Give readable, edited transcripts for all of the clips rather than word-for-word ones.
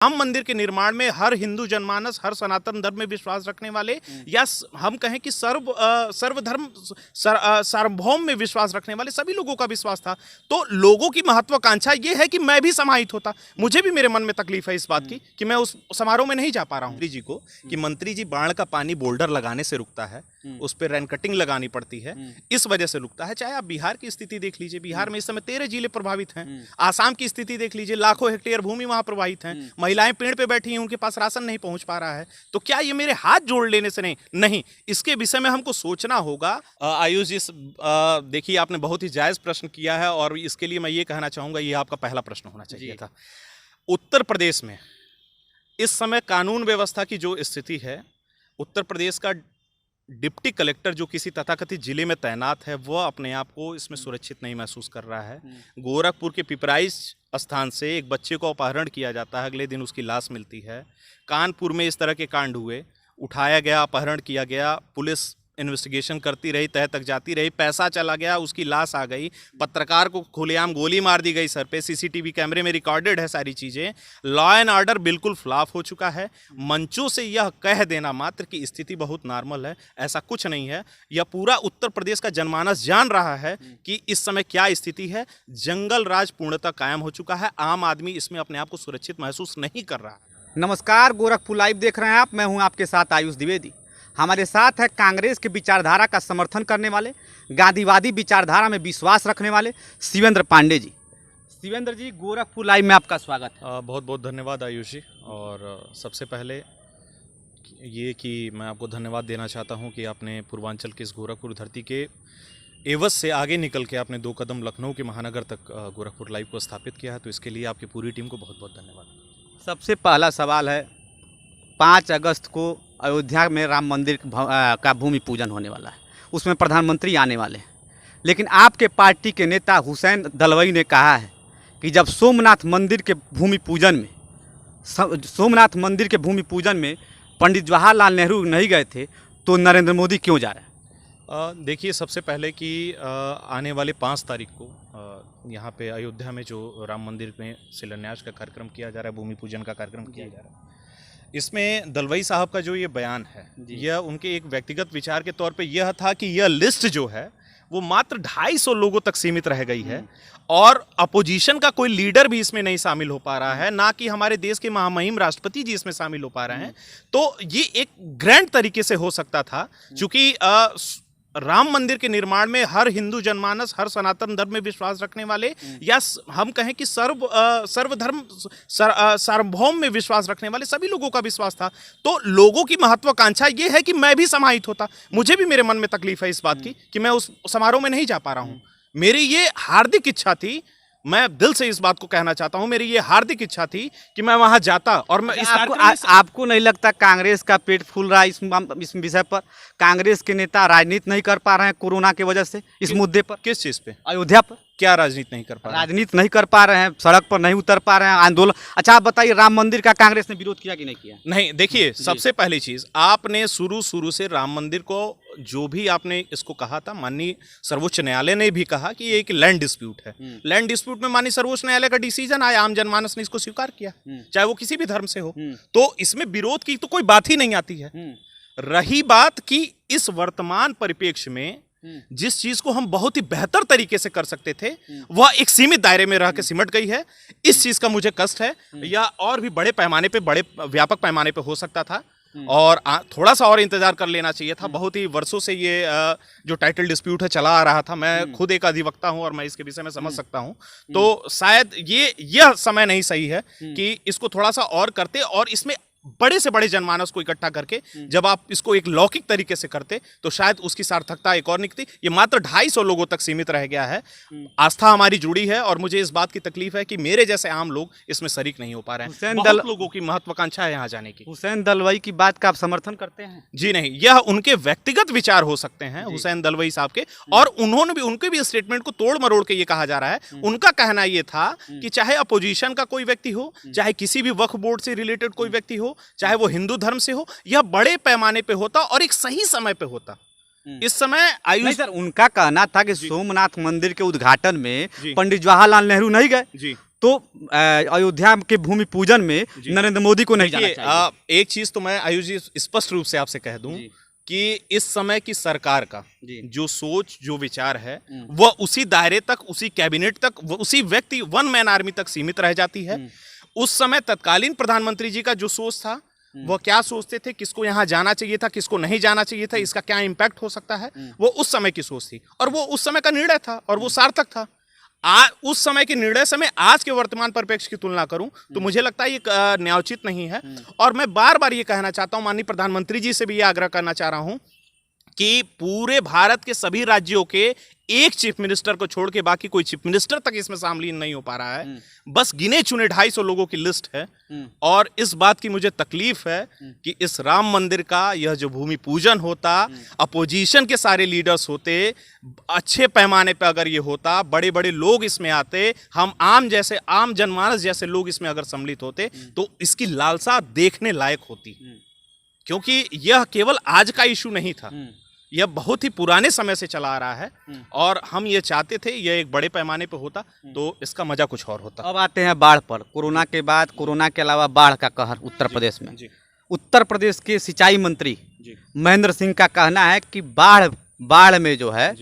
राम मंदिर के निर्माण में हर हिंदू जनमानस, हर सनातन धर्म में विश्वास रखने वाले या हम कहें कि सर्वधर्म सार्वभौम में विश्वास रखने वाले सभी लोगों का विश्वास था। तो लोगों की महत्वाकांक्षा ये है कि मैं भी समाहित होता। मुझे भी मेरे मन में तकलीफ है इस बात की कि मैं उस समारोह में नहीं जा पा रहा हूँ। मंत्री जी को कि मंत्री जी बाढ़ का पानी बोल्डर लगाने से रुकता है, उस पर रेन कटिंग लगानी पड़ती है, इस वजह से रुकता है। चाहे आप बिहार की स्थिति देख लीजिए, बिहार में इस समय 13 जिले प्रभावित हैं। आसाम की स्थिति देख लीजिए, लाखों हेक्टेयर भूमि वहां प्रभावित है। महिलाएं पेड़ पे बैठी हैं, उनके पास राशन नहीं पहुंच पा रहा है। तो क्या ये मेरे हाथ जोड़ लेने से नहीं, इसके विषय में हमको सोचना होगा। आयुष जी, देखिए आपने बहुत ही जायज प्रश्न किया है और इसके लिए मैं ये कहना चाहूंगा, ये आपका पहला प्रश्न होना चाहिए था। उत्तर प्रदेश में इस समय कानून व्यवस्था की जो स्थिति है, उत्तर प्रदेश का डिप्टी कलेक्टर जो किसी तथाकथित जिले में तैनात है, वह अपने आप को इसमें सुरक्षित नहीं महसूस कर रहा है। गोरखपुर के पिपराइच स्थान से एक बच्चे को अपहरण किया जाता है, अगले दिन उसकी लाश मिलती है। कानपुर में इस तरह के कांड हुए, उठाया गया, अपहरण किया गया, पुलिस इन्वेस्टिगेशन करती रही, तह तक जाती रही, पैसा चला गया, उसकी लाश आ गई, पत्रकार को खुलेआम गोली मार दी गई सर पे, सीसीटीवी कैमरे में रिकॉर्डेड है सारी चीज़ें। लॉ एंड ऑर्डर बिल्कुल फ्लॉप हो चुका है। मंचों से यह कह देना मात्र कि स्थिति बहुत नॉर्मल है, ऐसा कुछ नहीं है। यह पूरा उत्तर प्रदेश का जनमानस जान रहा है कि इस समय क्या स्थिति है। जंगल राज पूर्णतः कायम हो चुका है। आम आदमी इसमें अपने आप को सुरक्षित महसूस नहीं कर रहा है। नमस्कार, गोरखपुर लाइव देख रहे हैं आप। मैं हूं आपके साथ आयुष द्विवेदी। हमारे साथ है कांग्रेस के विचारधारा का समर्थन करने वाले, गांधीवादी विचारधारा में विश्वास रखने वाले शिवेंद्र पांडे जी। शिवेंद्र जी, गोरखपुर लाइव में आपका स्वागत है। बहुत बहुत धन्यवाद आयुष जी। और सबसे पहले ये कि मैं आपको धन्यवाद देना चाहता हूं कि आपने पूर्वांचल के इस गोरखपुर धरती के एवज से आगे निकल के आपने 2 कदम लखनऊ के महानगर तक गोरखपुर लाइव को स्थापित किया है। तो इसके लिए आपकी पूरी टीम को बहुत बहुत धन्यवाद। सबसे पहला सवाल है, 5 अगस्त को अयोध्या में राम मंदिर का भूमि पूजन होने वाला है, उसमें प्रधानमंत्री आने वाले हैं। लेकिन आपके पार्टी के नेता हुसैन दलवाई ने कहा है कि जब सोमनाथ मंदिर के भूमि पूजन में पंडित जवाहरलाल नेहरू नहीं गए थे, तो नरेंद्र मोदी क्यों जा रहे हैं? देखिए, सबसे पहले कि आने वाले 5 तारीख को यहाँ पे अयोध्या में जो राम मंदिर में शिलान्यास का कार्यक्रम किया जा रहा है, भूमि पूजन का कार्यक्रम किया जा रहा है, इसमें दलवाई साहब का जो ये बयान है, यह उनके एक व्यक्तिगत विचार के तौर पे यह था कि यह लिस्ट जो है वो मात्र 250 लोगों तक सीमित रह गई है और अपोजिशन का कोई लीडर भी इसमें नहीं शामिल हो पा रहा है, ना कि हमारे देश के महामहिम राष्ट्रपति जी इसमें शामिल हो पा रहे हैं। तो ये एक ग्रैंड तरीके से हो सकता था, क्योंकि राम मंदिर के निर्माण में हर हिंदू जनमानस, हर सनातन धर्म में विश्वास रखने वाले या हम कहें कि सर्वधर्म सार्वभौम में विश्वास रखने वाले सभी लोगों का विश्वास था। तो लोगों की महत्वाकांक्षा ये है कि मैं भी समाहित होता। मुझे भी मेरे मन में तकलीफ है इस बात की कि मैं उस समारोह में नहीं जा पा रहा हूँ। मेरी ये हार्दिक इच्छा थी, मैं दिल से इस बात को कहना चाहता हूं, मेरी ये हार्दिक इच्छा थी कि मैं वहां जाता। और मैं आपको नहीं लगता कांग्रेस का पेट फूल रहा है इस विषय पर? कांग्रेस के नेता राजनीति नहीं कर पा रहे हैं कोरोना की वजह से इस मुद्दे पर। किस चीज पे? अयोध्या पर। क्या राजनीति नहीं कर पा रहे? राजनीति नहीं कर पा रहे हैं, सड़क पर नहीं उतर पा रहे हैं, आंदोलन। अच्छा, आप बताइए, राम मंदिर का कांग्रेस ने विरोध किया कि नहीं किया? नहीं, देखिए, सबसे पहली चीज, आपने शुरू से राम मंदिर को जो भी आपने इसको कहा था, माननीय सर्वोच्च न्यायालय ने भी कहा कि ये एक लैंड डिस्प्यूट है। लैंड डिस्प्यूट में माननीय सर्वोच्च न्यायालय का डिसीजन आया, आम जनमानस ने इसको स्वीकार किया, चाहे वो किसी भी धर्म से हो। तो इसमें विरोध की तो कोई बात ही नहीं आती है। रही बात कि इस वर्तमान परिप्रेक्ष्य में जिस चीज को हम बहुत ही बेहतर तरीके से कर सकते थे, वह एक सीमित दायरे में रह के सिमट गई है। इस चीज का मुझे कष्ट है। या और भी बड़े पैमाने पे, बड़े व्यापक पैमाने पे हो सकता था और थोड़ा सा और इंतजार कर लेना चाहिए था। बहुत ही वर्षों से ये जो टाइटल डिस्प्यूट है चला आ रहा था। मैं खुद एक अधिवक्ता हूं और मैं इसके विषय में समझ सकता हूं। तो शायद यह समय नहीं सही है कि इसको थोड़ा सा और करते और इसमें बड़े से बड़े जनमानस को इकट्ठा करके जब आप इसको एक लौकिक तरीके से करते तो शायद उसकी सार्थकता एक और निकलती। ये मात्र 250 लोगों तक सीमित रह गया है। आस्था हमारी जुड़ी है और मुझे इस बात की तकलीफ है कि मेरे जैसे आम लोग इसमें शरीक नहीं हो पा रहे हैं। बहुत लोगों की महत्वाकांक्षा है यहाँ जाने की। हुसैन दलवाई की बात का आप समर्थन करते हैं? जी नहीं, यह उनके व्यक्तिगत विचार हो सकते हैं हुसैन दलवाई साहब के, और उनके भी स्टेटमेंट को तोड़ मरोड़ के ये कहा जा रहा है। उनका कहना ये था कि चाहे अपोजिशन का कोई व्यक्ति हो, चाहे किसी भी वक्फ बोर्ड से रिलेटेड कोई व्यक्ति हो, चाहे वो हिंदू धर्म से हो, यह बड़े पैमाने पे होता और एक सही समय पे होता। इस समय आयुष सर, उनका कहना था कि सोमनाथ मंदिर के उद्घाटन में पंडित जवाहरलाल नेहरू नहीं गए, तो अयोध्या के भूमि पूजन में नरेंद्र मोदी को नहीं जाना चाहिए। एक चीज तो मैं आयुष जी स्पष्ट रूप से आपसे कह दूं कि इस समय की सरकार का जो सोच जो विचार है वह उसी दायरे तक, उसी कैबिनेट तक, उसी व्यक्ति वन मैन आर्मी तक सीमित रह जाती है। उस समय तत्कालीन प्रधानमंत्री जी का जो सोच था वह क्या सोचते थे, किसको यहाँ जाना चाहिए था, किसको नहीं जाना चाहिए था, इसका क्या इम्पैक्ट हो सकता है, वो उस समय की सोच थी और वो उस समय का निर्णय था और वो सार्थक था। उस समय के निर्णय से मैं आज के वर्तमान परिप्रेक्ष्य की तुलना करूं तो मुझे लगता है ये न्यायोचित नहीं है। और मैं बार बार ये कहना चाहता हूं, माननीय प्रधानमंत्री जी से भी ये आग्रह करना चाह रहा हूं कि पूरे भारत के सभी राज्यों के एक चीफ मिनिस्टर को छोड़ के बाकी कोई चीफ मिनिस्टर तक इसमें शामिल नहीं हो पा रहा है। बस गिने चुने 250 लोगों की लिस्ट है और इस बात की मुझे तकलीफ है कि इस राम मंदिर का यह जो भूमि पूजन होता, अपोजिशन के सारे लीडर्स होते, अच्छे पैमाने पर अगर ये होता, बड़े बड़े लोग इसमें आते, हम आम जनमानस जैसे लोग इसमें अगर सम्मिलित होते तो इसकी लालसा देखने लायक होती। क्योंकि यह केवल आज का इशू नहीं था, यह बहुत ही पुराने समय से चला आ रहा है और हम ये चाहते थे यह एक बड़े पैमाने पे होता तो इसका मजा कुछ और होता। अब आते हैं बाढ़ पर। कोरोना के बाद, कोरोना के अलावा बाढ़ का कहर उत्तर प्रदेश में। उत्तर प्रदेश के सिंचाई मंत्री महेंद्र सिंह का कहना है कि बाढ़ में जो है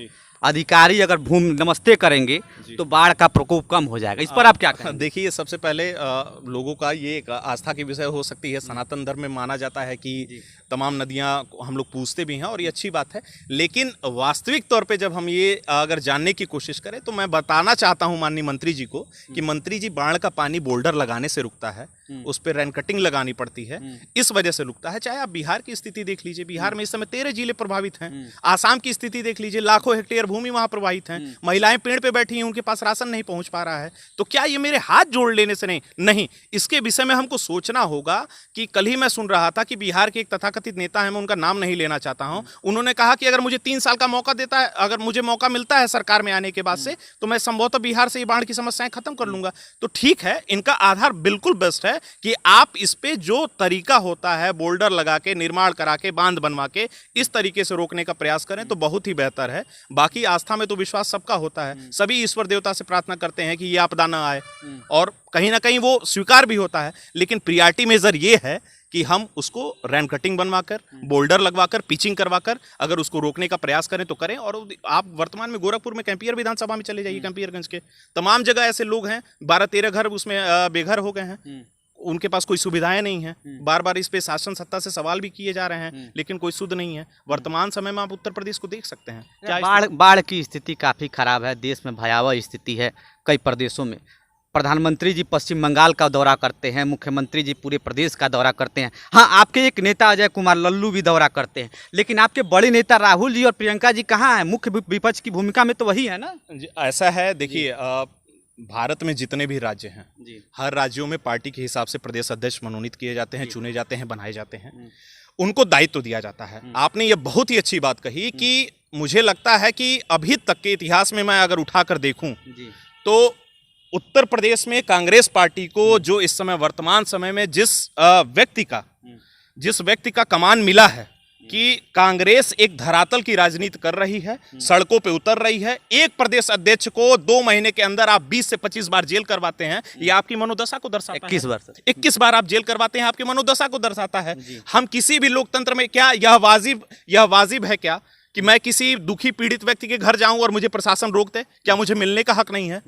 अधिकारी अगर भूमि नमस्ते करेंगे तो बाढ़ का प्रकोप कम हो जाएगा। इस पर आप क्या कहेंगे? देखिए, सबसे पहले लोगों का ये एक आस्था की विषय हो सकती है। सनातन धर्म में माना जाता है कि तमाम नदियां हम लोग पूजते भी हैं और ये अच्छी बात है, लेकिन वास्तविक तौर पे जब हम ये अगर जानने की कोशिश करें तो मैं बताना चाहता हूं माननीय मंत्री जी को कि मंत्री जी, बाढ़ का पानी बोल्डर लगाने से रुकता है, उस पर रेन कटिंग लगानी पड़ती है, इस वजह से रुकता है। चाहे आप बिहार की स्थिति देख लीजिए, बिहार में इस समय 13 जिले प्रभावित हैं। आसाम की स्थिति देख लीजिए, लाखों हेक्टेयर भूमि वहां प्रभावित है, महिलाएं पेड़ पे बैठी हैं, उनके पास राशन नहीं पहुंच पा रहा है। तो क्या ये मेरे हाथ जोड़ लेने से नहीं, इसके विषय में हमको सोचना होगा। कि कल ही मैं सुन रहा था कि बिहार के एक तथाकथित नेता है, मैं उनका नाम नहीं लेना चाहता हूं, उन्होंने कहा कि अगर मुझे 3 साल का मौका देता है, अगर मुझे मौका मिलता है सरकार में आने के बाद से, तो मैं संभवतः बिहार से ये बाढ़ की समस्याएं खत्म कर लूंगा। तो ठीक है, इनका आधार बिल्कुल बेस्ट है कि आप इस पे जो तरीका होता है, बोल्डर लगा के, निर्माण करा के, बांध बनवा के इस तरीके से रोकने का प्रयास करें तो बहुत ही बेहतर है। बाकी आस्था में तो विश्वास सबका होता है, सभी ईश्वर देवता से प्रार्थना करते हैं कि ये आपदा ना आए और कहीं ना कहीं वो स्वीकार भी होता है, लेकिन प्रियॉरिटी मेजर ये है कि हम उसको रैन कटिंग बनवाकर, बोल्डर लगवाकर, पिचिंग करवाकर अगर उसको रोकने का प्रयास करें तो करें। और आप वर्तमान में गोरखपुर में कैंपियर विधानसभा में चले जाइए, कैंपियरगंज के तमाम जगह ऐसे लोग हैं, 12-13 घर उसमें बेघर हो गए हैं, उनके पास कोई सुविधाएं नहीं है। बार बार इस पे शासन सत्ता से सवाल भी किए जा रहे हैं, लेकिन कोई सुध नहीं है। वर्तमान समय में आप उत्तर प्रदेश को देख सकते हैं, क्या बाढ़ की स्थिति काफ़ी खराब है, देश में भयावह स्थिति है कई प्रदेशों में। प्रधानमंत्री जी पश्चिम बंगाल का दौरा करते हैं, मुख्यमंत्री जी पूरे प्रदेश का दौरा करते हैं। हाँ, आपके एक नेता अजय कुमार लल्लू भी दौरा करते हैं, लेकिन आपके बड़े नेता राहुल जी और प्रियंका जी कहाँ हैं? मुख्य विपक्ष की भूमिका में तो वही है ना। ऐसा है, देखिए, भारत में जितने भी राज्य हैं, हर राज्यों में पार्टी के हिसाब से प्रदेश अध्यक्ष मनोनीत किए जाते हैं, चुने जाते हैं, बनाए जाते हैं, उनको दायित्व दिया जाता है। आपने ये बहुत ही अच्छी बात कही कि मुझे लगता है कि अभी तक के इतिहास में मैं अगर उठाकर देखूं तो उत्तर प्रदेश में कांग्रेस पार्टी को जो इस समय वर्तमान समय में जिस व्यक्ति का कमान मिला है कि कांग्रेस एक धरातल की राजनीति कर रही है, सड़कों पे उतर रही है। एक प्रदेश अध्यक्ष को 2 महीने के अंदर आप 20 से 25 बार जेल करवाते हैं, ये आपकी मनोदशा को दर्शाता है। 21 बार आप जेल करवाते हैं, आपकी मनोदशा को दर्शाता है। हम किसी भी लोकतंत्र में, क्या यह वाजिब है क्या कि मैं किसी दुखी पीड़ित व्यक्ति के घर जाऊं और मुझे प्रशासन रोक दे? क्या मुझे मिलने का हक नहीं है?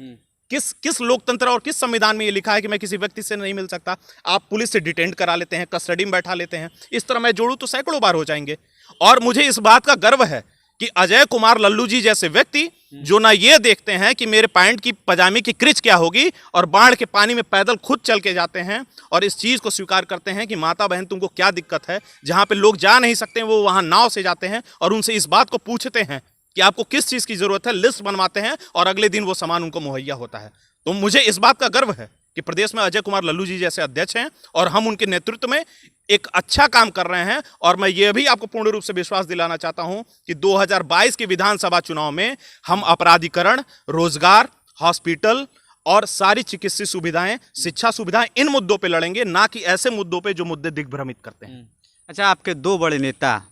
किस लोकतंत्र और किस संविधान में ये लिखा है कि मैं किसी व्यक्ति से नहीं मिल सकता? आप पुलिस से डिटेंट करा लेते हैं, कस्टडी में बैठा लेते हैं। इस तरह मैं जोड़ूं तो सैकड़ों बार हो जाएंगे। और मुझे इस बात का गर्व है कि अजय कुमार लल्लू जी जैसे व्यक्ति जो ना ये देखते हैं कि मेरे पैंट की पजामे की क्रिच क्या होगी, और बाढ़ के पानी में पैदल खुद चल के जाते हैं और इस चीज को स्वीकार करते हैं कि माता बहन तुमको क्या दिक्कत है। जहां पे लोग जा नहीं सकते वो वहां नाव से जाते हैं और उनसे इस बात को पूछते हैं कि आपको किस चीज की जरूरत है, लिस्ट बनवाते हैं और अगले दिन वो सामान उनको मुहैया होता है। तो मुझे इस बात का गर्व है कि प्रदेश में अजय कुमार लल्लू जी जैसे अध्यक्ष हैं और हम उनके नेतृत्व में एक अच्छा काम कर रहे हैं। और मैं ये भी आपको पूर्ण रूप से विश्वास दिलाना चाहता हूं कि 2022 के विधानसभा चुनाव में हम अपराधीकरण, रोजगार, हॉस्पिटल और सारी चिकित्सीय सुविधाएं, शिक्षा सुविधाएं, इन मुद्दों पे लड़ेंगे, ना कि ऐसे मुद्दों पे जो मुद्दे दिग्भ्रमित करते हैं। अच्छा, आपके 2 बड़े नेता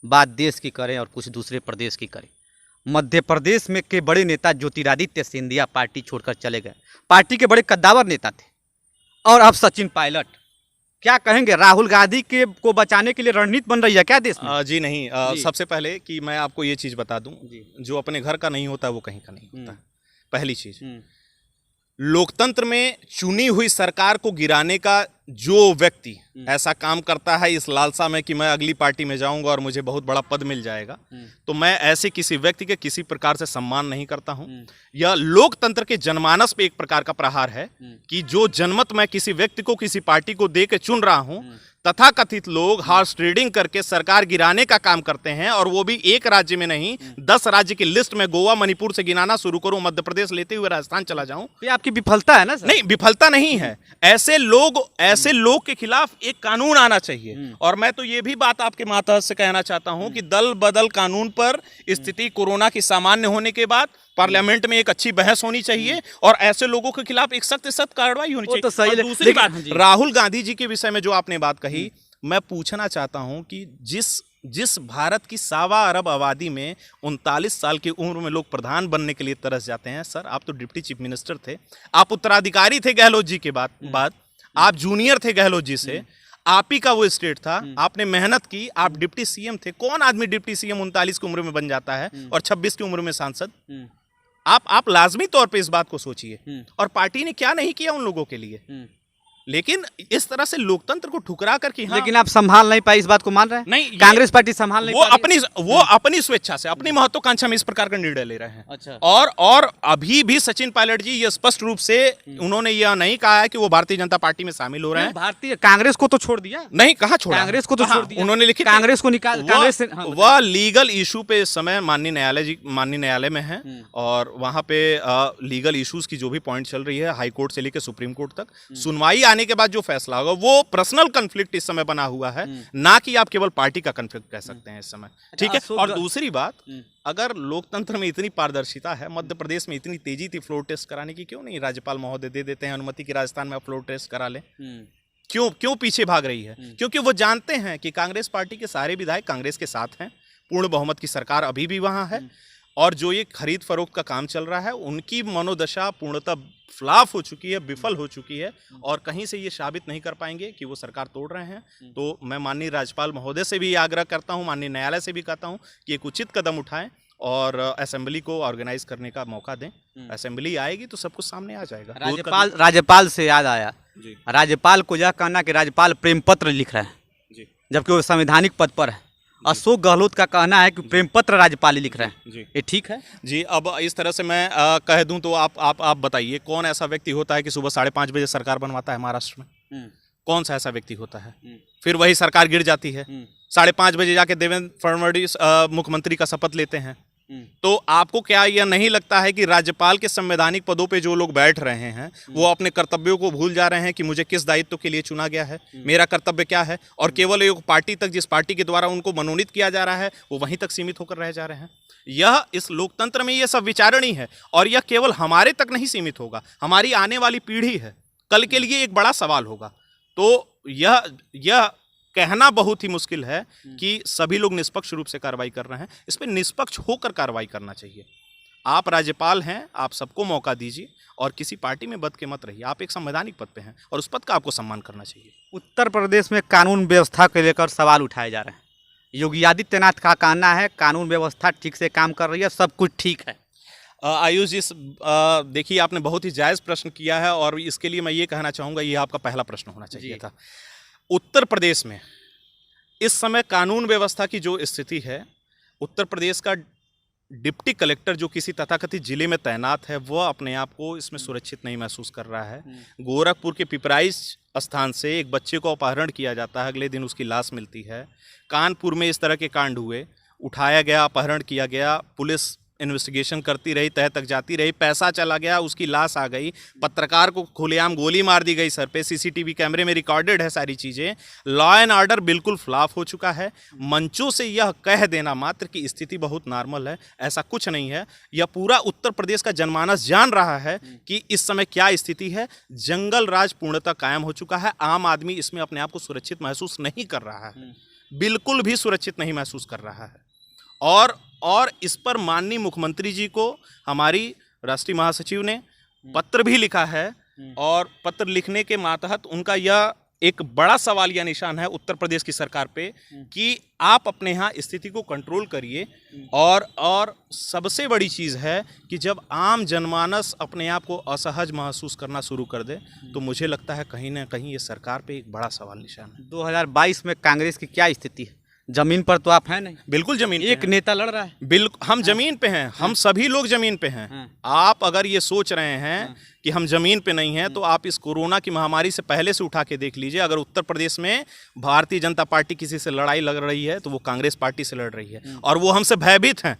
बात देश की करें और कुछ दूसरे प्रदेश की करें। मध्य प्रदेश में के बड़े नेता ज्योतिरादित्य सिंधिया पार्टी छोड़कर चले गए। पार्टी के बड़े कद्दावर नेता थे। और अब सचिन पायलट, क्या कहेंगे? राहुल गांधी के को बचाने के लिए रणनीति बन रही है क्या देश में? जी नहीं, जी। सबसे पहले कि मैं आपको ये चीज़ बता दूं, जो अपने घर का नहीं होता वो कहीं का नहीं होता। पहली चीज़, लोकतंत्र में चुनी हुई सरकार को गिराने का जो व्यक्ति ऐसा काम करता है इस लालसा में कि मैं अगली पार्टी में जाऊंगा और मुझे बहुत बड़ा पद मिल जाएगा, तो मैं ऐसे किसी व्यक्ति के किसी प्रकार से सम्मान नहीं करता हूं। यह लोकतंत्र के जनमानस पे एक प्रकार का प्रहार है कि जो जनमत मैं किसी व्यक्ति को किसी पार्टी को दे के चुन रहा हूं, तथाकथित लोग हॉर्स ट्रेडिंग करके सरकार गिराने का काम करते हैं, और वो भी एक राज्य में नहीं 10 राज्य की लिस्ट में गोवा मणिपुर से गिनाना शुरू करूं, मध्य प्रदेश लेते हुए राजस्थान चला जाऊं। ये आपकी विफलता है ना सर? नहीं, विफलता नहीं है। ऐसे लोग के खिलाफ एक कानून आना चाहिए। और मैं तो ये भी बात आपके मातहत से कहना चाहता हूं कि दल बदल कानून पर स्थिति कोरोना की सामान्य होने के बाद पार्लियामेंट में एक अच्छी बहस होनी चाहिए और ऐसे लोगों के खिलाफ एक सख्त कार्रवाई होनी चाहिए। तो सही और दूसरी बात, राहुल गांधी जी के विषय में जो आपने बात कही, मैं पूछना चाहता हूं कि जिस भारत की 1.25 अरब आबादी में 39 साल की उम्र में लोग प्रधान बनने के लिए तरस जाते हैं। सर, आप तो डिप्टी चीफ मिनिस्टर थे, आप उत्तराधिकारी थे गहलोत जी के बाद आप जूनियर थे गहलोत जी से, आप ही का वो स्टेट था, आपने मेहनत की, आप डिप्टी सीएम थे। कौन आदमी डिप्टी सीएम 39 की उम्र में बन जाता है और 26 की उम्र में सांसद? आप लाजमी तौर पे इस बात को सोचिए। और पार्टी ने क्या नहीं किया उन लोगों के लिए, लेकिन इस तरह से लोकतंत्र को ठुकरा कर कि हाँ, लेकिन आप संभाल नहीं पाई, इस बात को मान रहे हैं? नहीं, कांग्रेस पार्टी संभाल नहीं पाई। वो अपनी स्वेच्छा से, अपनी महत्वाकांक्षा में इस प्रकार का निर्णय ले रहे हैं। अच्छा। और अभी भी सचिन पायलट जी ये स्पष्ट रूप से उन्होंने यह नहीं कहा है कि वो भारतीय जनता पार्टी में शामिल हो रहे हैं। भारतीय कांग्रेस को तो छोड़ दिया। नहीं, कहा छोड़ा? कांग्रेस को तो छोड़ दिया। उन्होंने लिखित कांग्रेस को निकाल, कांग्रेस से वह लीगल इशू पे इस समय माननीय न्यायालय में है, और वहां पे लीगल इश्यूज की जो भी पॉइंट चल रही है, हाई कोर्ट से लेकर सुप्रीम कोर्ट तक, सुनवाई आने के बाद जो फैसला होगा वो पर्सनल कॉन्फ्लिक्ट इस समय बना हुआ है, ना कि आप केवल पार्टी का कॉन्फ्लिक्ट कह सकते हैं इस समय। ठीक है। और दूसरी बात, अगर लोकतंत्र में इतनी पारदर्शिता है, मध्य प्रदेश में इतनी तेजी थी फ्लोर टेस्ट कराने की, क्यों नहीं राज्यपाल महोदय दे देते हैं अनुमति कि राजस्थान में आप फ्लोर टेस्ट करा लें? क्यों पीछे भाग रही है? क्योंकि वो जानते हैं कि कांग्रेस पार्टी के सारे विधायक कांग्रेस के साथ हैं, पूर्ण बहुमत की सरकार अभी भी वहां है, और जो ये खरीद फरोख्त का काम चल रहा है उनकी मनोदशा पूर्णतः फ्लॉप हो चुकी है, विफल हो चुकी है, और कहीं से ये साबित नहीं कर पाएंगे कि वो सरकार तोड़ रहे हैं। तो मैं माननीय राज्यपाल महोदय से भी आग्रह करता हूं, माननीय न्यायालय से भी कहता हूं कि एक उचित कदम उठाएं और असेंबली को ऑर्गेनाइज करने का मौका दें। असेंबली आएगी तो सब कुछ सामने आ जाएगा। राज्यपाल से याद आया, राज्यपाल को यह कहना कि राज्यपाल प्रेम पत्र लिख रहे हैं, जबकि वो संवैधानिक पद पर है। अशोक गहलोत का कहना है कि प्रेम पत्र राज्यपाल ही लिख रहे हैं। जी, ये ठीक है? जी, अब इस तरह से मैं कह दूं तो आप बताइए, कौन ऐसा व्यक्ति होता है कि सुबह 5:30 बजे सरकार बनवाता है महाराष्ट्र में? कौन सा ऐसा व्यक्ति होता है? फिर वही सरकार गिर जाती है। 5:30 बजे जाके देवेंद्र फडणवीस मुख्यमंत्री का शपथ लेते हैं। तो आपको क्या यह नहीं लगता है कि राज्यपाल के संवैधानिक पदों पे जो लोग बैठ रहे हैं वो अपने कर्तव्यों को भूल जा रहे हैं कि मुझे किस दायित्व के लिए चुना गया है, मेरा कर्तव्य क्या है, और केवल एक पार्टी तक, जिस पार्टी के द्वारा उनको मनोनीत किया जा रहा है, वो वहीं तक सीमित होकर रह जा रहे हैं। यह इस लोकतंत्र में यह सब विचारणी है, और यह केवल हमारे तक नहीं सीमित होगा, हमारी आने वाली पीढ़ी है, कल के लिए एक बड़ा सवाल होगा। तो यह कहना बहुत ही मुश्किल है कि सभी लोग निष्पक्ष रूप से कार्रवाई कर रहे हैं। इस पर निष्पक्ष होकर कार्रवाई करना चाहिए। आप राज्यपाल हैं, आप सबको मौका दीजिए और किसी पार्टी में बद के मत रहिए। आप एक संवैधानिक पद पे हैं और उस पद का आपको सम्मान करना चाहिए। उत्तर प्रदेश में कानून व्यवस्था को लेकर सवाल उठाए जा रहे हैं। योगी आदित्यनाथ का कहना है कानून व्यवस्था ठीक से काम कर रही है, सब कुछ ठीक है। आयुष जी, देखिए आपने बहुत ही जायज़ प्रश्न किया है, और इसके लिए मैं ये कहना चाहूँगा, ये आपका पहला प्रश्न होना चाहिए था। उत्तर प्रदेश में इस समय कानून व्यवस्था की जो स्थिति है, उत्तर प्रदेश का डिप्टी कलेक्टर जो किसी तथाकथित जिले में तैनात है, वह अपने आप को इसमें सुरक्षित नहीं महसूस कर रहा है। गोरखपुर के पिपराइच स्थान से एक बच्चे को अपहरण किया जाता है, अगले दिन उसकी लाश मिलती है। कानपुर में इस तरह के कांड हुए, उठाया गया, अपहरण किया गया, पुलिस इन्वेस्टिगेशन करती रही, तह तक जाती रही, पैसा चला गया, उसकी लाश आ गई, पत्रकार को खुलेआम गोली मार दी गई सर पे, सीसीटीवी कैमरे में रिकॉर्डेड है सारी चीज़ें। लॉ एंड ऑर्डर बिल्कुल फ्लॉप हो चुका है। मंचों से यह कह देना मात्र कि स्थिति बहुत नॉर्मल है, ऐसा कुछ नहीं है। यह पूरा उत्तर प्रदेश का जनमानस जान रहा है कि इस समय क्या स्थिति है। जंगल राज पूर्णतः कायम हो चुका है। आम आदमी इसमें अपने आप को सुरक्षित महसूस नहीं कर रहा है, बिल्कुल भी सुरक्षित नहीं महसूस कर रहा है। और और इस पर माननीय मुख्यमंत्री जी को हमारी राष्ट्रीय महासचिव ने पत्र भी लिखा है और पत्र लिखने के मातहत उनका यह एक बड़ा सवालिया निशान है उत्तर प्रदेश की सरकार पे कि आप अपने यहाँ स्थिति को कंट्रोल करिए। और सबसे बड़ी चीज़ है कि जब आम जनमानस अपने आप को असहज महसूस करना शुरू कर दे तो मुझे लगता है कहीं ना कहीं ये सरकार पे एक बड़ा सवाल निशान है। 2022 में कांग्रेस की क्या स्थिति है? जमीन पर तो आप हैं नहीं। बिल्कुल जमीन एक नेता लड़ रहा है। बिल्कुल हम जमीन पे हैं, हम सभी लोग जमीन पे हैं। आप अगर ये सोच रहे हैं कि हम जमीन पे नहीं हैं तो आप इस कोरोना की महामारी से पहले से उठा के देख लीजिए। अगर उत्तर प्रदेश में भारतीय जनता पार्टी किसी से लड़ाई लड़ रही है तो वो कांग्रेस पार्टी से लड़ रही है और वो हमसे भयभीत हैं।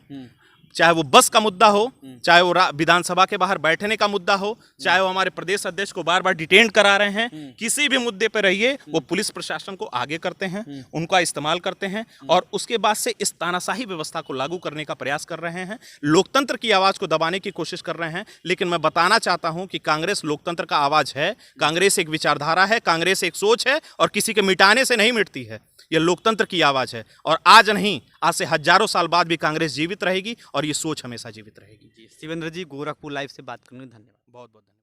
चाहे वो बस का मुद्दा हो, चाहे वो विधानसभा के बाहर बैठने का मुद्दा हो, चाहे वो हमारे प्रदेश अध्यक्ष को बार बार डिटेन करा रहे हैं, किसी भी मुद्दे पर रहिए वो पुलिस प्रशासन को आगे करते हैं, उनका इस्तेमाल करते हैं और उसके बाद से इस तानाशाही व्यवस्था को लागू करने का प्रयास कर रहे हैं, लोकतंत्र की आवाज़ को दबाने की कोशिश कर रहे हैं। लेकिन मैं बताना चाहता हूं कि कांग्रेस लोकतंत्र का आवाज़ है, कांग्रेस एक विचारधारा है, कांग्रेस एक सोच है और किसी के मिटाने से नहीं मिटती है। यह लोकतंत्र की आवाज़ है और आज नहीं, आज से हजारों साल बाद भी कांग्रेस जीवित रहेगी और ये सोच हमेशा जीवित रहेगी। शिवेंद्र जी, गोरखपुर लाइव से बात करने धन्यवाद। बहुत बहुत धन्यवाद।